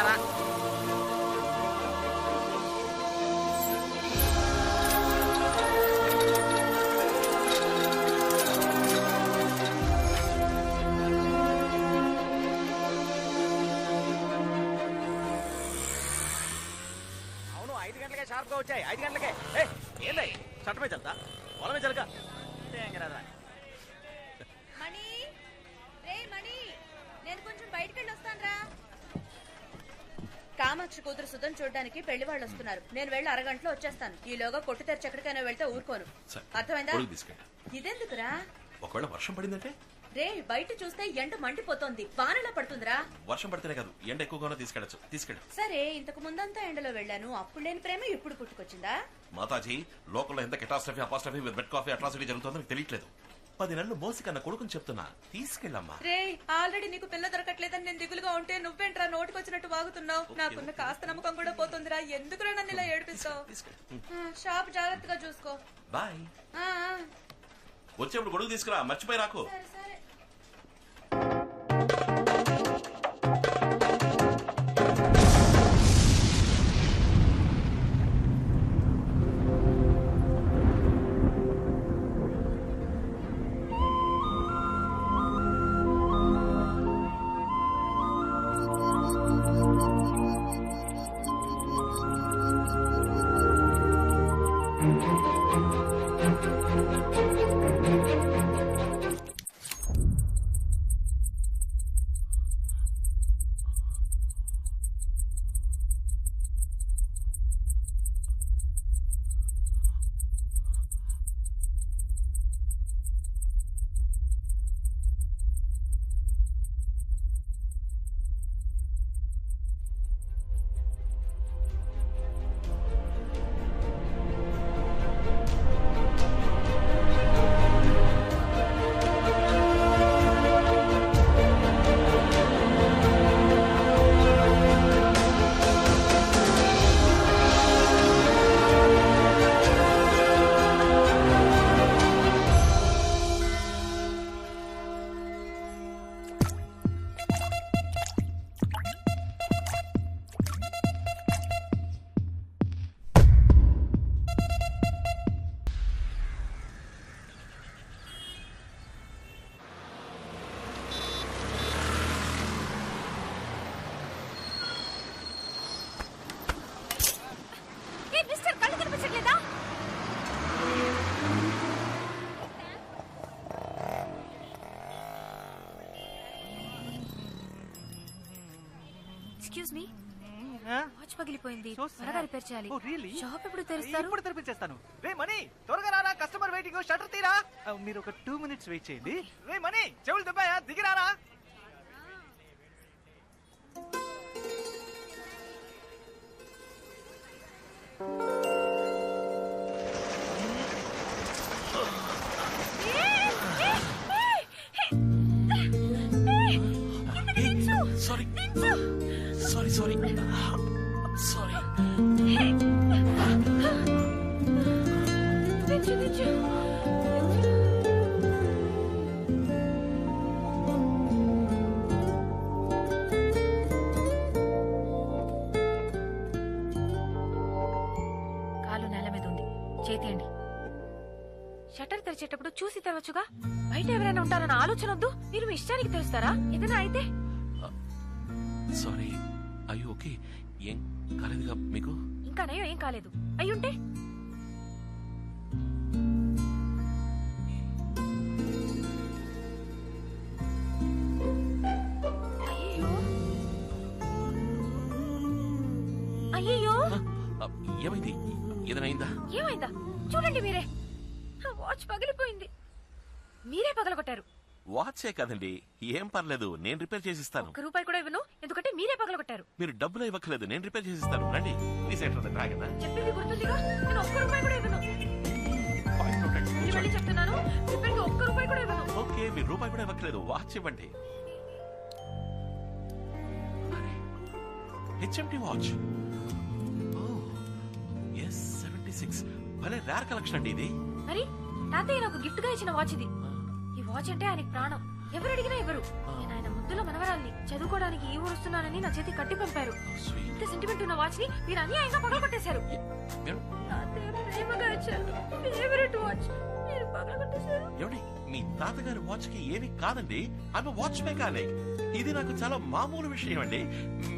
తెంగరారా. అవును 5 గంటలకే షార్ప్గా వచ్చాయి. 5 గంటలకే. ఏంది చట్టమే చల్తా పొలమే చలక తెంగరారా. మణి రే మణి, నేను కొంచెం బయటికి వెళ్ళి వస్తానురా. కామాక్షి కూతురు సుధన్ చూడడానికి పెళ్లి వాళ్ళు వస్తున్నారు. నేను వెళ్ళి అరగంటలో వచ్చేస్తాను. ఈలోగా కొట్టు తెరిచి ఎక్కడికైనా వెళ్తే ఊరుకోను. అర్థమైందా? ఇదెందుకురా? ఒకవేళ వర్షం పడిందంటే? రే బయట చూస్తే ఎండ మండిపోతోంది. వానలా పడుతుందిరా. వర్షం పడితేనే కాదు, ఎండ ఎక్కువగానే తీసుకెళ్ళచ్చు. సరే, ఇంతకు ముందంతా ఎండలో వెళ్ళాను. అప్పుడు లేని ప్రేమ ఇప్పుడు పుట్టుకొచ్చిందా? మాతాజీ, లోకల్లో ఎంత catastrophe apostrophe with bed coffee atrocity జరుగుతుందో నాకు తెలియట్లేదు. 10 నెలలు మోసి కన్నా కొడుకుని చెప్తున్నా, తీసుకెళ్ళమ్మా. రే ఆల్రెడీ నీకు పిల్ల దొరకట్లేదని నేను దిగులుగా ఉంటే నువ్వేంట్రా నోటికొచ్చినట్టు వాగుతున్నావు? నాకున్న కాస్త నమ్మకం కూడా పోతుందిరా. ఎందుకురా నన్ను ఇలా ఏడిపిస్తావు? షాప్ జాగ్రత్తగా చూసుకో. బాయ్. వచ్చేప్పుడు గొడుగు తీసుకురా, మర్చిపోయి రాకు. సరే సరే. ఎక్స్క్యూజ్ మీ, వాచ్ పగిలిపోయింది. త్వరగా రిపేర్ చేయాలి. షాప్ ఎప్పుడు తెరుస్తారు? ఇప్పుడు తెరిపించేస్తాను. రే మనీ, త్వరగా రారా, కస్టమర్ వెయిటింగ్. షట్టర్ తీరా. మీరు ఒక 2 minutes వెయిట్ చేయండి. రే మనీ, చెవులు దెబ్బయా, దిగిరారా. Sorry sorry sorry sorry. కాలు నేల మీద ఉంది, చేతియండి. షట్టర్ తెరిచేటప్పుడు చూసి తెరవచ్చుగా. బయట ఎవరైనా ఉంటారన్న ఆలోచన వద్దు. మీరు మీ ఇష్టానికి తెరుస్తారా? ఏదైనా అయితే? సారీ. అయ్యో ఓకే. ఏం కాలేదుగా మీకు? ఇంకా నయ్యో ఏం కాలేదు. అయ్యుంటే అయ్యో. ఏమైంది? ఏదైనా ఏమైందా? చూడండి మీరే. వాచ్ పగిలిపోయింది. మీరే పగలగొట్టారు. వాచే కదండి, ఏం పర్లేదు, నేను రిపేర్ చేసిస్తాను. ₹1 కూడా ఇవ్వను, ఎందుకంటే మీరే పగలగొట్టారు. మీరు డబ్బులు ఇవ్వట్లేదు, నేను రిపేర్ చేసిస్తాను. రండి. Please enter the dragon. చెప్పింది గుర్తుందిగా, నేను ₹1 కూడా ఇవ్వను. మళ్ళీ చెప్తున్నాను, రిపేర్కి ₹1 కూడా ఇవ్వను. ఓకే, మీరు రూపాయి కూడా ఇవ్వట్లేదు, వాచ్ ఇవ్వండి. HMT watch. S76 భలే రేర్ కలెక్షన్ అండి ఇది. మరి తాతయ్య నాకు గిఫ్ట్ గా ఇచ్చిన వాచ్ ఇది. ఈ వాచ్ అంటే ఆయనకి ప్రాణం. ఎవరు అడిగినా ఇవ్వరు. నేను ఆయన ముందు ముద్దులో మనవరాల్ని చదువుకోవడానికి ఈ ఊరు వస్తున్నానని నా చేతి కట్టి పంపారు. ఇంత సెంటిమెంట్ ఉన్న వాచ్ ని మీరు అన్యాయంగా పగలగొట్టేశారు. మీ తాతగారి వాచ్ కి ఏమి కాదండి, ఆమె వాచ్ మెకానిక్. ఇది నాకు చాలా మామూలు విషయం అండి.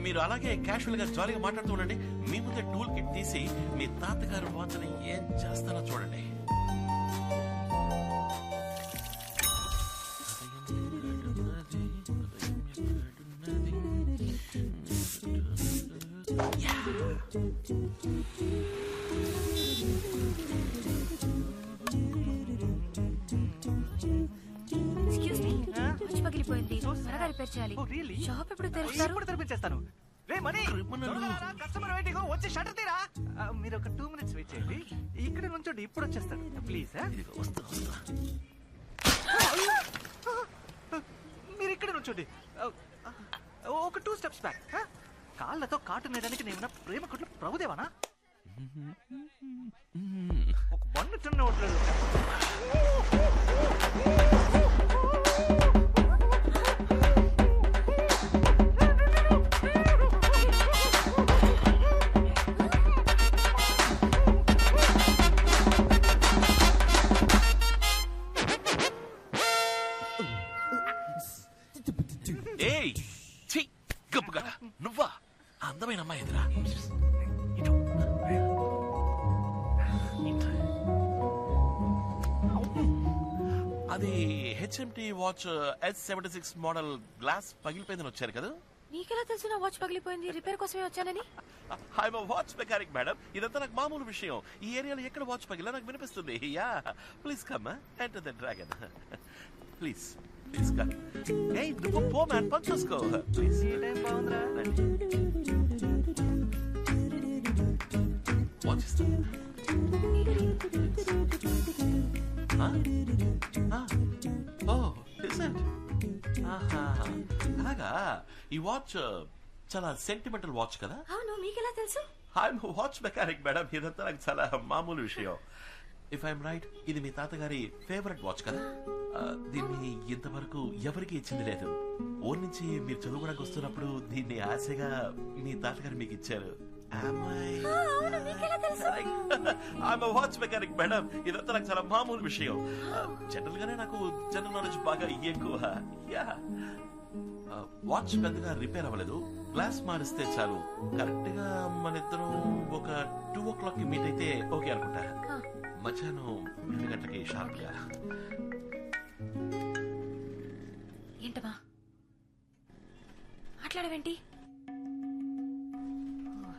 మీరు అలాగే క్యాషువల్ గా జాలీగా మాట్లాడుతూ ఉండండి. మీ ముందే టూల్ కిట్ తీసి మీ తాతగారి వాచ్ ని ఏం చేస్తానో చూడండి. ఎక్స్క్యూజ్ మీ, వాచ్ పగిలిపోయింది. త్వరగా రిపేర్ చేయాలి. షాప్ ఎప్పుడు తెరుస్తారు? ఇప్పుడు తెరిపించేస్తాను. రే మనీ, కస్టమర్ వెయిటింగ్, వచ్చి షట్టర్ తీరా. మీరు ఒక 2 minutes వెయిట్ చేయండి. ఇక్కడ నుంచోండి, ఇప్పుడు వచ్చేస్తాను. ప్లీజ్. మీరు ఇక్కడ నుంచోండి. ఒక 2 steps బ్యాక్. కాళ్ళతో కాటు నేయడానికి నేను ప్రేమ కొట్లు ప్రభుదేవానా? ఒక బండి తిన్న ఉండలేదు. ఏయ్ ఛీ, గబ్బుగా నువ్వా? అందమైన అమ్మాయి ఎదురా. అది HMT watch S76 model glass పగిలిపోయిందని వచ్చారు కదా? నీకెలా తెలుసు నా వాచ్ పగిలిపోయింది? రిపేర్ కోసమే వచ్చానని. I'm watch mechanic madam. ఇదంతా నాకు మామూలు విషయం. ఈ ఏరియాలో ఎక్కడ వాచ్ పగిలా నాకు వినిపిస్తుంది. Yeah please come enter the dragon. Please please come. ఏయ్ నువ్వు పో మ్యాన్, పని చూసుకో ప్లీజ్. ఈ టైం బాగుందిరా. వాచ్ ఇస్తా. అలాగా, ఈ వాచ్ చాలా సెంటిమెంటల్ వాచ్ కదా? అవును, మీకెలా తెలుసు? I'm watch mechanic madam. ఇదంతా నాకు చాలా మామూలు విషయం. ఇఫ్ ఐఎమ్ రైట్, ఇది మీ తాతగారి ఫేవరెట్ వాచ్ కదా? దీన్ని ఇంతవరకు ఎవరికి ఇచ్చింది లేదు. ఊరి నుంచి మీరు చదువుకోవడానికి వస్తున్నప్పుడు దీన్ని ఆశగా మీ తాతగారు మీకు ఇచ్చారు. Watch mechanic madam. ఇదంతా నాకు చాలా మామూలు విషయం. జనరల్ గానే నాకు జనరల్ నాలెడ్జ్ బాగా ఎక్కువ. వాచ్ పెద్దగా రిపేర్ అవ్వలేదు. గ్లాస్ మారిస్తే చాలు. కరెక్ట్ గా మన ఇద్దరం ఒక 2 o'clock కి మీట్ అయితే ఓకే అనుకుంటా. మధ్యాహ్నం 2 గంటలకి షార్ప్ గా. ఏంటమ్మా మాట్లాడవేంటి?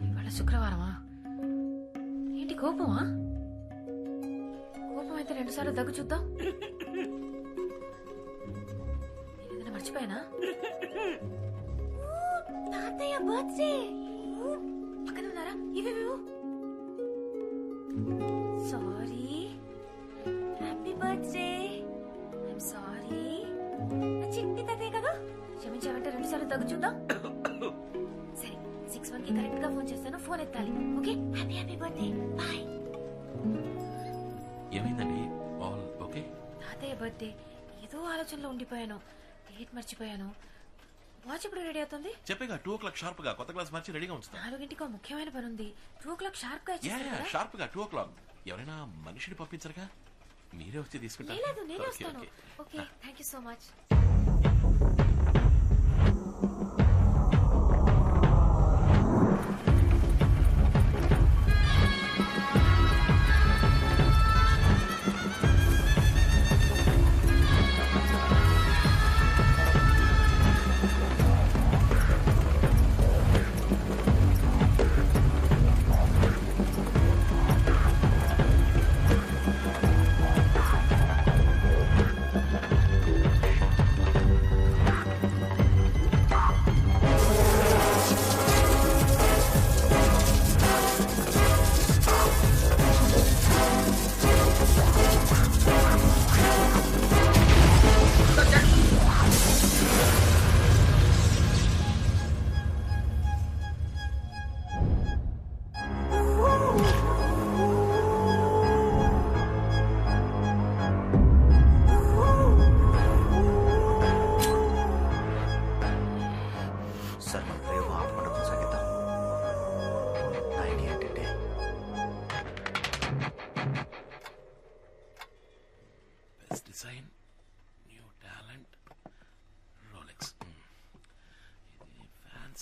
ఇవాళ శుక్రవారమా? ఏంటి కోపమా? కోపం అయితే 2 సార్లు దగ్గు చూద్దాం. ఏదైనా మర్చిపోయానా? తాతయ్య బర్త్డే. పక్కన ఉన్నారా? ఇవేవేవో. Sorry, happy birthday. I'm sorry. నా చిట్టి తాతయ్య కదా? క్షమించావంటే 2 సార్లు దగ్గు చూద్దాం. సరే, 6:1 కి కరెక్ట్ గా ఫోన్ చేస్తాను. ఫోన్ ఎత్తాలి. Okay? Happy happy birthday. Bye. ఏమైందండి? All okay? తాతయ్య బర్త్డే. ఏదో ఆలోచనలో ఉండిపోయాను. డేట్ మర్చిపోయాను. వాచ్ ఇప్పుడు రెడీ అవుతుంది. చెప్పేగా 2 o'clock షార్ప్ గా కొత్త గ్లాస్ మార్చి రెడీగా ఉంచుతా. 4 ముఖ్యమైన పని ఉంది. 2 o'clock షార్ప్ గా షార్ప్ గా 2 o'clock. ఎవరైనా మనిషిని పంపించరుగా, మీరే వచ్చి తీసుకుంటారు. లేదు, నేనే వస్తాను. Okay, thank you so much.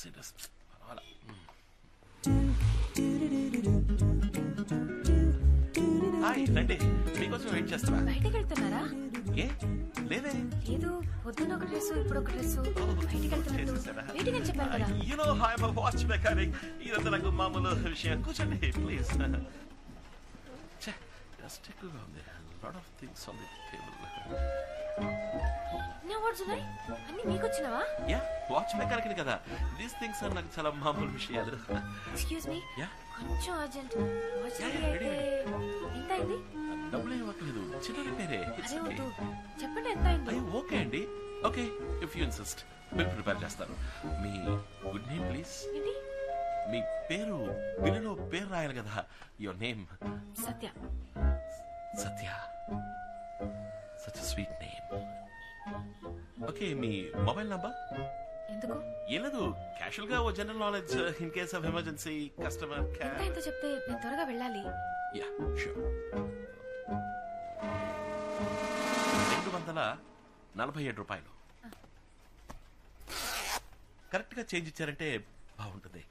Mercedes. పర్వాలా. హాయ్ రండి, మీకోసం వెయిట్ చేస్తారా? బయటకు వెళ్తున్నారా? ఏ లేదే. లేదు, పొద్దున ఒక డ్రెస్, ఇప్పుడు ఒక డ్రెస్. బయటకు వెళ్తున్నట్టు వెయిటింగ్ అని చెప్పారు కదా. You know, I'm a watch mechanic. ఇదంతా నాకు మామూలు విషయం. కూర్చోండి ప్లీజ్. Just ఎక్కువగా ఉంది. Lot of things on the table. నా వర్డ్స్ ఉన్నాయి అన్ని మీకు వచ్చినవా? యా, వాచ్ మెకానిక్ కదా. దీస్ థింగ్స్ ఆర్ నాకు చాలా మామూలు విషయాలు. ఎక్స్క్యూజ్ మీ, యా, కొంచెం అర్జెంట్. వాచ్ Yeah, అయితే ఎంత అయింది? డబ్బులు ఇవ్వట్లేదు, చిన్న రిపేరే. అదే వద్దు, చెప్పండి ఎంత అయింది? అయ్యి ఓకే అండి. Okay, if you insist bill prepare చేస్తాను. మీ గుడ్ నేమ్ ప్లీజ్. ఏంటి? మీ పేరు బిల్లులో పేరు రాయాలి కదా. Your name? Satya. Satya, such sweet name. Okay, మీ మొబైల్ నంబర్? ఎందుకు? ఏం లేదు, క్యాషువల్ గా ఓ general knowledge in case of emergency customer ఎంత ఎంత చెప్తే నేను త్వరగా వెళ్ళాలి. Yeah sure. 247 రూపాయలు. కరెక్ట్ గా చేంజ్ ఇచ్చారంటే బాగుంటుంది.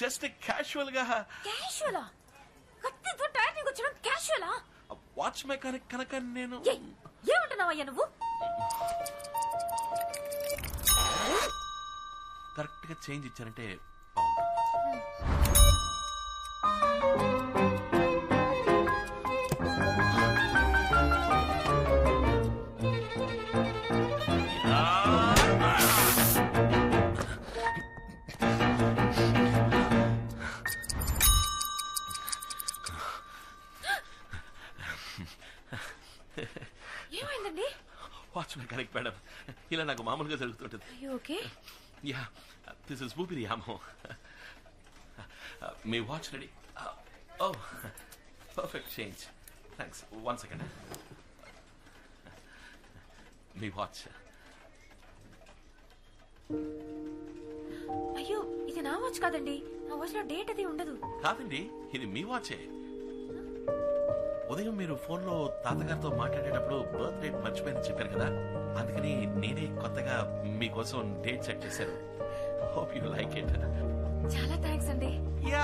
జస్ట్ క్యాషువల్ గా. క్యాషువలా? కత్తితో టైర్నింగ్ వచ్చడం క్యాషువలా? వాచ్ మెకానిక్ కనుక నేను. ఏమంటున్నావయ్యా నువ్వు? కరెక్ట్ గా చేంజ్ ఇచ్చారంటే బాగుంటుంది. ఏమైందండి? వాచ్ మెకానిక్ మేడం, ఇలా నాకు మామూలుగా జరుగుతుంటుంది. ఓకే. యా, దిస్ ఇస్ ఊపిరి యామో. మీ వాచ్ రెడీ? ఓ, పర్ఫెక్ట్ చేంజ్. థ్యాంక్స్. 1 సెకండ్. మీ వాచ్. అయ్యో, ఇది నా వాచ్ కాదండి. నా వాచ్ లో డేట్ అది ఉండదు. కాదండి, ఇది మీ వాచే. ఉదయం మీరు ఫోన్ లో తాతగారితో మాట్లాడేటప్పుడు బర్త్ డేట్ మర్చిపోయిందని చెప్పారు కదా, అందుకని నేనే కొత్తగా మీకోసం డేట్ సెట్ చేశాను. Hope you like it. చాలా థ్యాంక్స్ అండి. Yeah,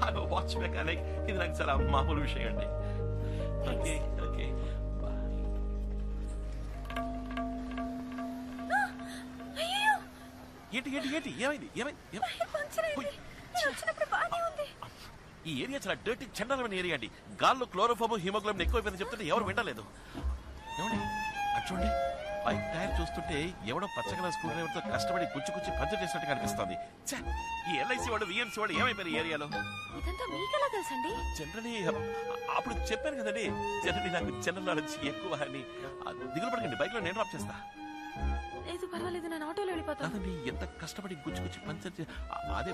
I am watch mechanic. ఇది నాకు చాలా మామూలు విషయం అండి. Okay okay, bye. అయ్యో, ఏంటి ఏంటి ఏంటి ఏమైంది ఏమైంది? పంచర్ అయింది. నేను వచ్చినప్పుడు బాగానే ఉంది. ఈ ఏరియా చాలా డర్టీ చండాలమైన ఏరియా అండి. గాల్లో క్లోరోఫామ్ హిమోగ్లోబిన్ ఎక్కువైపోయిందని చెప్తుంటే ఎవరు వినలేదు. ఏమండి అటు చూడండి, బైక్ టైర్ చూస్తుంటే ఎవడో పచ్చగల స్క్రూ డ్రైవర్ తో కష్టపడి కుచ్చి పంచర్ చేసినట్టుగా అనిపిస్తుంది. ఈ ఎల్ఐసి వాడు విఎంసీ వాడు ఏమైపోయారు ఈ ఏరియాలో? ఇదంతా మీకెలా తెలుసండి? జనరలీ అప్పుడు చెప్పాను కదండి, జనరలీ నాకు జనరల్ నాలెడ్జ్ ఎక్కువ అని. దిగులు పడకండి, బైక్ లో నేను డ్రాప్ చేస్తా. లేదు పర్వాలేదు, నేను ఆటోలో వెళ్ళిపోతాను. కాదండి, ఎంత కష్టపడి గుచ్చి పంచర్ అదే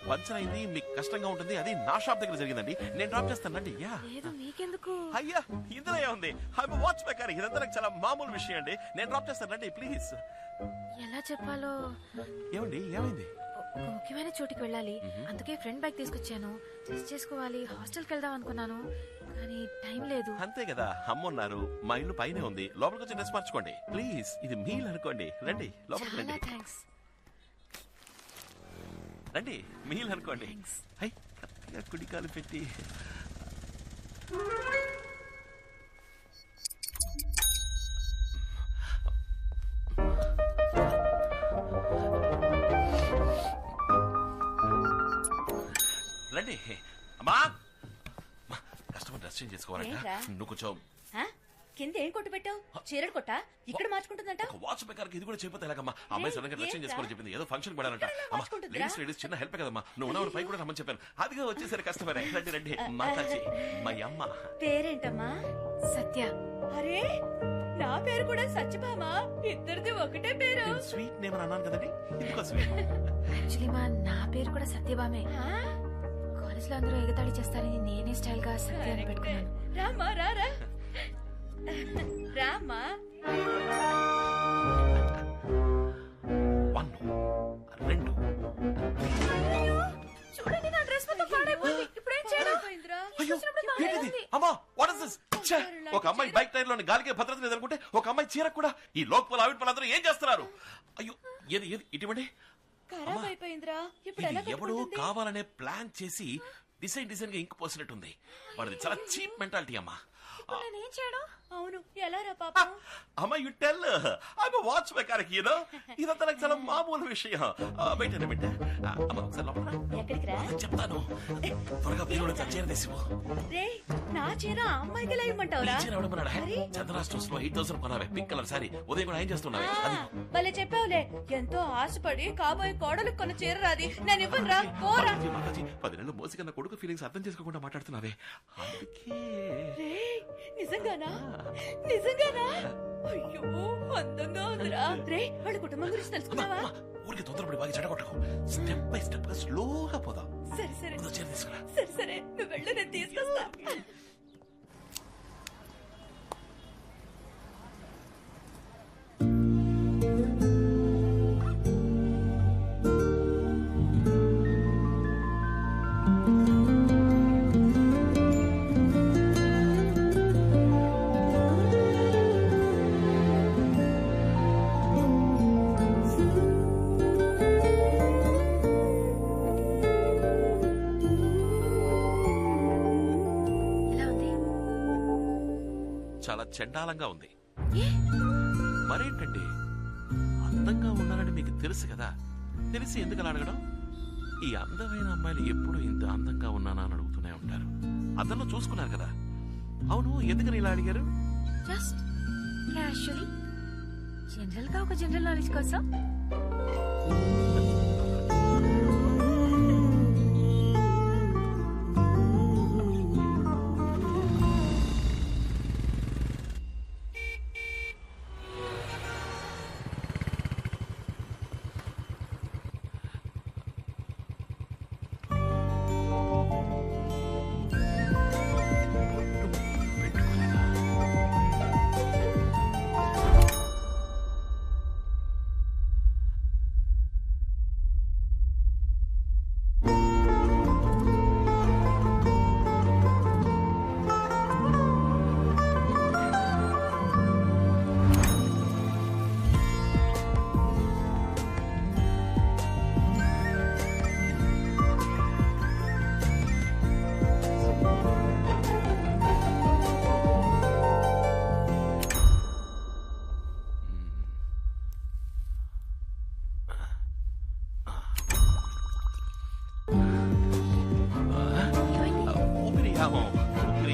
పంచర్ అయింది, మీకు కష్టంగా ఉంటుంది. అది నా షాప్ దగ్గర జరిగిందండి, నేను డ్రాప్ చేస్తానండి. యా, లేదు మీకెందుకు? అయ్యా ఇందులో ఏముంది, ఐఎమ్ వాచ్ మెకానిక్. ఇదంతా నాకు చాలా మామూలు విషయం అండి, నేను డ్రాప్ చేస్తానండి ప్లీజ్. ఎలా చెప్పాలో. ఏమండి ఏమైంది? ఒక ముఖ్యమైన చోటికి వెళ్ళాలి, అందుకే ఫ్రెండ్ బైక్ తీసుకొచ్చాను. టెస్ట్ చేసుకోవాలి, హాస్టల్కి వెళ్దాం అనుకున్నాను, కానీ టైం లేదు. అంతే కదా, అమ్మున్నారు. మా ఇల్లు పైనే ఉంది, లోపలికి వచ్చి డ్రెస్ మార్చుకోండి ప్లీజ్. ఇది మీల్ అనుకోండి, రండి లోపలికి చాలా రండి. థ్యాంక్స్. రండి, మీల్ అనుకోండి. హై, కరెక్ట్గా కుడికాలు పెట్టి. రండి. అమ్మా, కస్టమర్ డ్రెస్ చేంజ్ చేసుకోవాలంట. ఏంట్రా? నువ్వు కొంచెం కింద ఏం కొట్టు పెట్టావు? చీరడు కొట్టా ఇక్కడ మార్చుకుంటుందంట. వాచ్ మేకర్ ఇది కూడా చెప్పితే ఎలాగమ్మా? అమ్మాయి సడన్ గా డ్రెస్సింగ్ చేసుకోవాలని చెప్పింది. ఏదో ఫంక్షన్ పడాలంట. లేడీస్ చిన్న హెల్ప్ కదమ్మా. నువ్వు ఉన్న పై కూడా రమ్మని చెప్పాను. అదిగా వచ్చేసరి కస్టమర్. రండి రండి మాతాజీ, మా అమ్మ. పేరేంటమ్మా? సత్య. అరే నా పేరు కూడా సత్యభామ. ఇద్దరిది ఒకటే పేరు. స్వీట్ నేమ్ అని అన్నాను కదండి, ఇందుకో స్వీట్. యాక్చువల్లీ నా పేరు కూడా సత్యభామే. కాలేజ్ లో అందరూ ఎగతాళి చేస్తారని నేనే స్టైల్ గా సత్య అని పెట్టుకున్నాను. రామా రారా రామా. 1 2 చూడండి నా డ్రెస్ మొత్తం పాడైపోయింది. ఇప్పుడు ఏం చేయను? అయ్యో ఏంటిది? అమ్మా వాట్ ఇస్ దిస్? ఒక అమ్మాయి బైక్ టైర్ లోని గాలికే భద్రత లేదనుకుంటే ఒక అమ్మాయి చీర కూడా ఈ లోకల్ ఆవిడ వాళ్ళందరూ ఏం చేస్తున్నారు? అయ్యో ఏది ఏది ఇటువంటి ఖరాబ్ అయిపోయిందిరా. ఇప్పుడు ఎలా ఎవడో కావాలనే ప్లాన్ చేసి డిజైన్ గా ఇంక్ పోసినట్టుంది. వాడిది చాలా చీప్ మెంటాలిటీ అమ్మా. నేనేం చేయడం? అవును ఎలా రా పాప? అమ్మా you tell I am watch mechanic you know. ఇదంతా నాకు చాలా మామూలు విషయం. వెయిట్ అన్న బిడ్డ. అమ్మా ఒకసారి లోపల ఎక్కడికి రా చెప్తాను. త్వరగా బీరులో చీర తీసిపో. రే నా చీర ఆ అమ్మాయికి ఎలా ఇమ్మంటావురా? చీర ఎవడమన్నాడా? చంద్రాస్ట్రోస్ లో 8000 కొనావే పింక్ కలర్ సారీ. ఉదయం కూడా ఏం చేస్తున్నావే? అది భలే చెప్పావులే. ఎంతో ఆశపడి కాబోయే కోడలు కొన్న చీర రాది. నేను ఇవ్వను రా. పోరా. 10 నెలలు మోసి కన్నా కొడుకు ఫీలింగ్స్ అర్థం చేసుకోకుండా మాట్లాడుతున్నావే. అందుకే నిజంగానా? నిజంగానా? అయ్యో అందంగా ఉందిరా. రే వాళ్ళ కుటుంబం గురించి తెలుసుకున్నావా? ఊరికి తొందరపడి బాగా చెడగొట్టకు. స్టెప్ బై స్టెప్ గా స్లోగా పోదాం. సరే సరే చీర తీసుకురా. సరే సరే నువ్వు వెళ్ళు, నేను తీసుకొస్తా. చాలా చండాలంగా ఉంది. మరేంటండి అందంగా ఉన్నారని మీకు తెలుసు కదా, తెలిసి ఎందుకు అలా అడగడం? ఈ అందమైన అమ్మాయిలు ఎప్పుడు ఇంత అందంగా ఉన్నానా అని అడుగుతూనే ఉంటారు. అద్దంలో చూసుకున్నారు కదా. అవును ఎందుకని ఇలా అడిగారు? జస్ట్ క్యాషువల్లీ, జనరల్ గా ఒక జనరల్ నాలెడ్జ్ కోసం.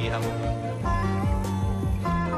Opiniamo.